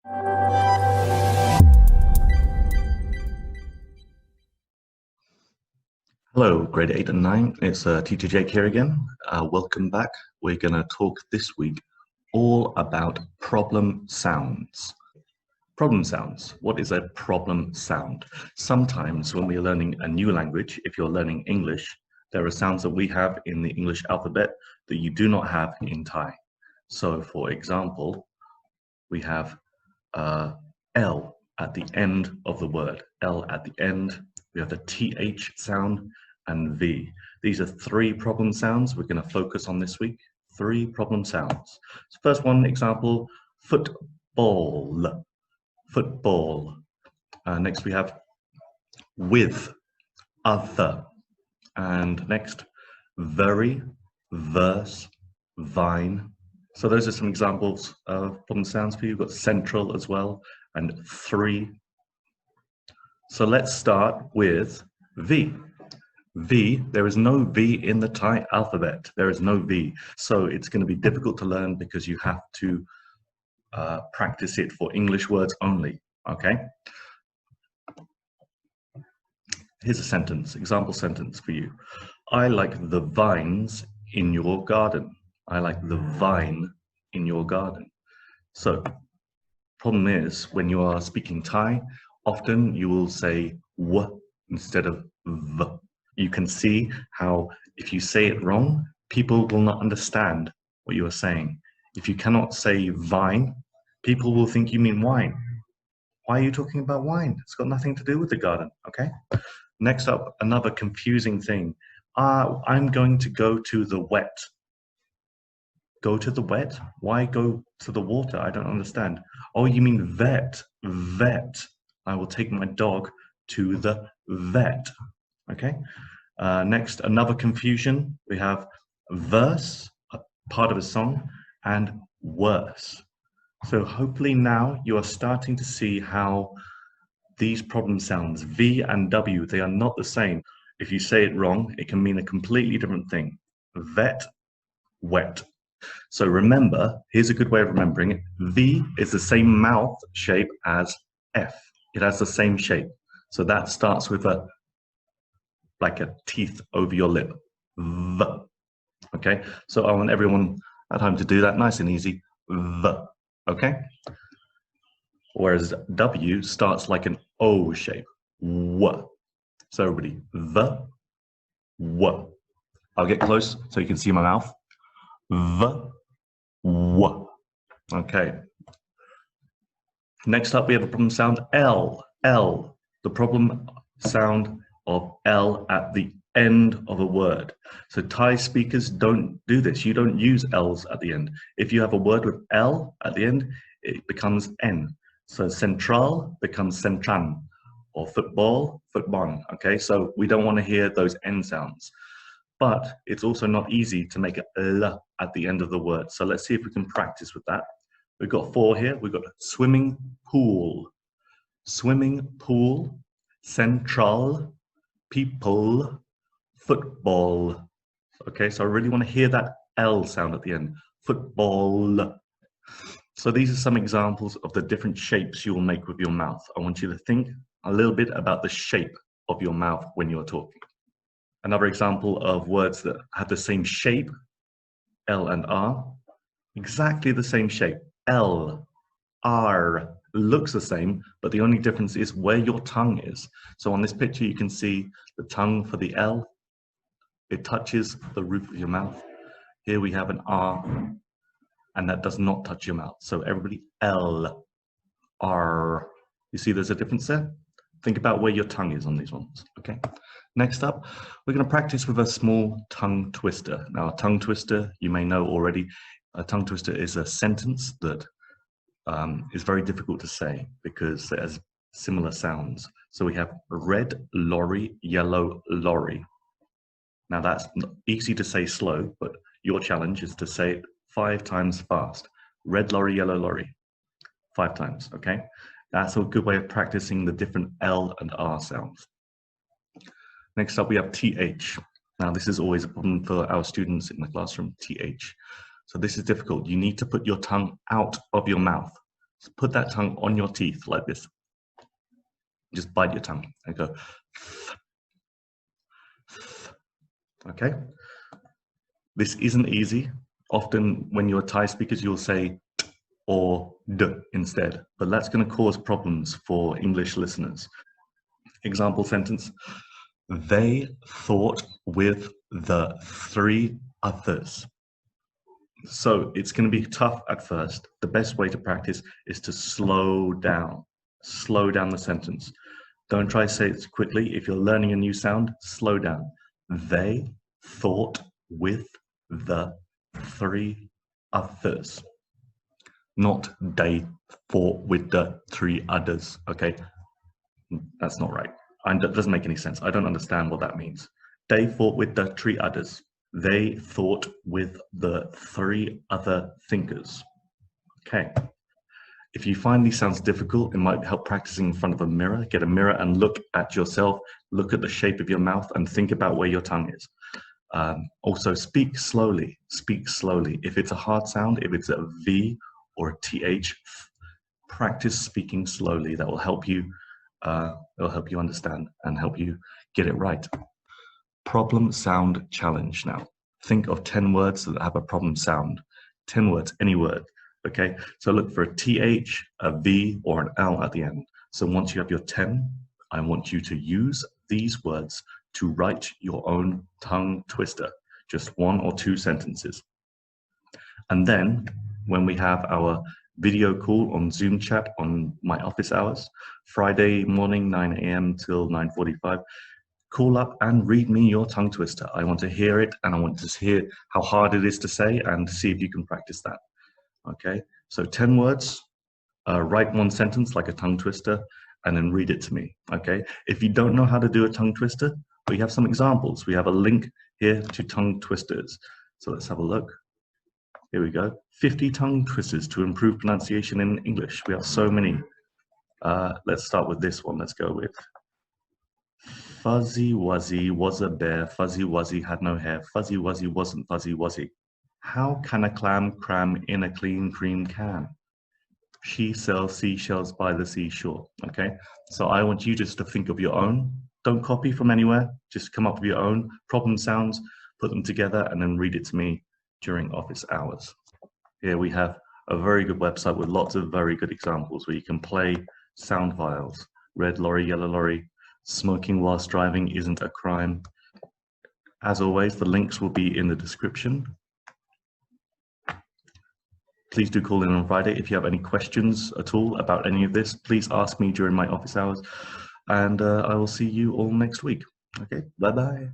Hello, grade 8 and 9. It's teacher Jake here again. Welcome back. We're going to talk this week all about problem sounds. Problem sounds. What is a problem sound? Sometimes when we're learning a new language, if you're learning English, there are sounds that we have in the English alphabet that you do not have in Thai. So for example, we have L at the end of the word. L at the end. We have the TH sound and V. These are three problem sounds we're going to focus on this week. Three problem sounds. So first one example, football. Football. Next we have with, other. And next, very, verse, vine. So those are some examples of problem sounds for you. You've got central as well, and three. So let's start with V. V, there is no V in the Thai alphabet. There is no V. So it's going to be difficult to learn because you have to practice it for English words only, okay? Here's a sentence, example sentence for you. I like the vines in your garden. I like the vine in your garden. So, problem is, when you are speaking Thai, often you will say w instead of v. You can see how if you say it wrong, people will not understand what you are saying. If you cannot say vine, people will think you mean wine. Why are you talking about wine? It's got nothing to do with the garden, okay? Next up, another confusing thing. I'm going to go to the wet. Go to the wet? Why go to the water? I don't understand. Oh, you mean vet. Vet. I will take my dog to the vet. Okay. Next, another confusion. We have verse, a part of a song, and worse. So hopefully now you are starting to see how these problem sounds, V and W, they are not the same. If you say it wrong, it can mean a completely different thing. Vet, wet. So remember, here's a good way of remembering it. V is the same mouth shape as F. It has the same shape. So that starts with like a teeth over your lip. V. Okay? So I want everyone at home to do that nice and easy. V. Okay? Whereas W starts like an O shape. W. So everybody, V, W. I'll get close so you can see my mouth. V, W. Okay. Next up, we have a problem sound L. L. The problem sound of L at the end of a word. So Thai speakers don't do this. You don't use L's at the end. If you have a word with L at the end, it becomes N. So central becomes centran, or football, football. Okay, so we don't want to hear those N sounds. But it's also not easy to make an L at the end of the word. So let's see if we can practice with that. We've got four here. We've got swimming pool, central, people, football. Okay, so I really want to hear that L sound at the end. Football. So these are some examples of the different shapes you will make with your mouth. I want you to think a little bit about the shape of your mouth when you're talking. Another example of words that have the same shape, L and R, exactly the same shape. L, R, looks the same, but the only difference is where your tongue is. So on this picture, you can see the tongue for the L. It touches the roof of your mouth. Here we have an R, and that does not touch your mouth. So everybody, L, R. You see there's a difference there? Think about where your tongue is on these ones, okay? Next up, we're going to practice with a small tongue twister. Now, a tongue twister, you may know already, a tongue twister is a sentence that is very difficult to say because it has similar sounds. So we have red lorry, yellow lorry. Now that's easy to say slow, but your challenge is to say it 5 times fast. Red lorry, yellow lorry. 5 times, okay? That's a good way of practicing the different L and R sounds. Next up, we have TH. Now, this is always a problem for our students in the classroom, TH. So this is difficult. You need to put your tongue out of your mouth. put that tongue on your teeth like this. Just bite your tongue and go. Okay. This isn't easy. Often when you're Thai speakers, you'll say or d instead, but that's going to cause problems for English listeners. Example sentence. They thought with the three others. So it's going to be tough at first. The best way to practice is to slow down the sentence. Don't try to say it quickly. If you're learning a new sound, slow down. They thought with the three others. Not they thought with the three others. Okay, that's not right. That doesn't make any sense. I don't understand what that means. They thought with the three others. They thought with the three other thinkers. Okay. If you find these sounds difficult, it might help practicing in front of a mirror. Get a mirror and look at yourself, look at the shape of your mouth and think about where your tongue is. Also, speak slowly. Speak slowly. If it's a hard sound, if it's a V or a TH, practice speaking slowly. That will help you. It'll help you understand and help you get it right. Problem sound challenge now. Think of 10 words that have a problem sound. 10 words, any word. Okay, so look for a TH, a V, or an L at the end. So once you have your 10, I want you to use these words to write your own tongue twister, just 1 or 2 sentences. And then when we have our video call on Zoom chat on my office hours, Friday morning, 9 a.m. till 9:45, call up and read me your tongue twister. I want to hear it and I want to hear how hard it is to say and see if you can practice that. Okay, so 10 words, write 1 sentence like a tongue twister and then read it to me. Okay, if you don't know how to do a tongue twister, we have some examples. We have a link here to tongue twisters. So let's have a look. Here we go. 50 tongue twisters to improve pronunciation in English. We have so many. Let's start with this one. Let's go with Fuzzy Wuzzy was a bear. Fuzzy Wuzzy had no hair. Fuzzy Wuzzy wasn't fuzzy wuzzy. How can a clam cram in a clean cream can? She sells seashells by the seashore. Okay, so I want you just to think of your own. Don't copy from anywhere. Just come up with your own problem sounds, put them together, and then read it to me during office hours. Here we have a very good website with lots of very good examples where you can play sound files. Red lorry, yellow lorry. Smoking whilst driving isn't a crime. As always, the links will be in the description. Please do call in on Friday. If you have any questions at all about any of this, please ask me during my office hours. And I will see you all next week. Okay, bye-bye.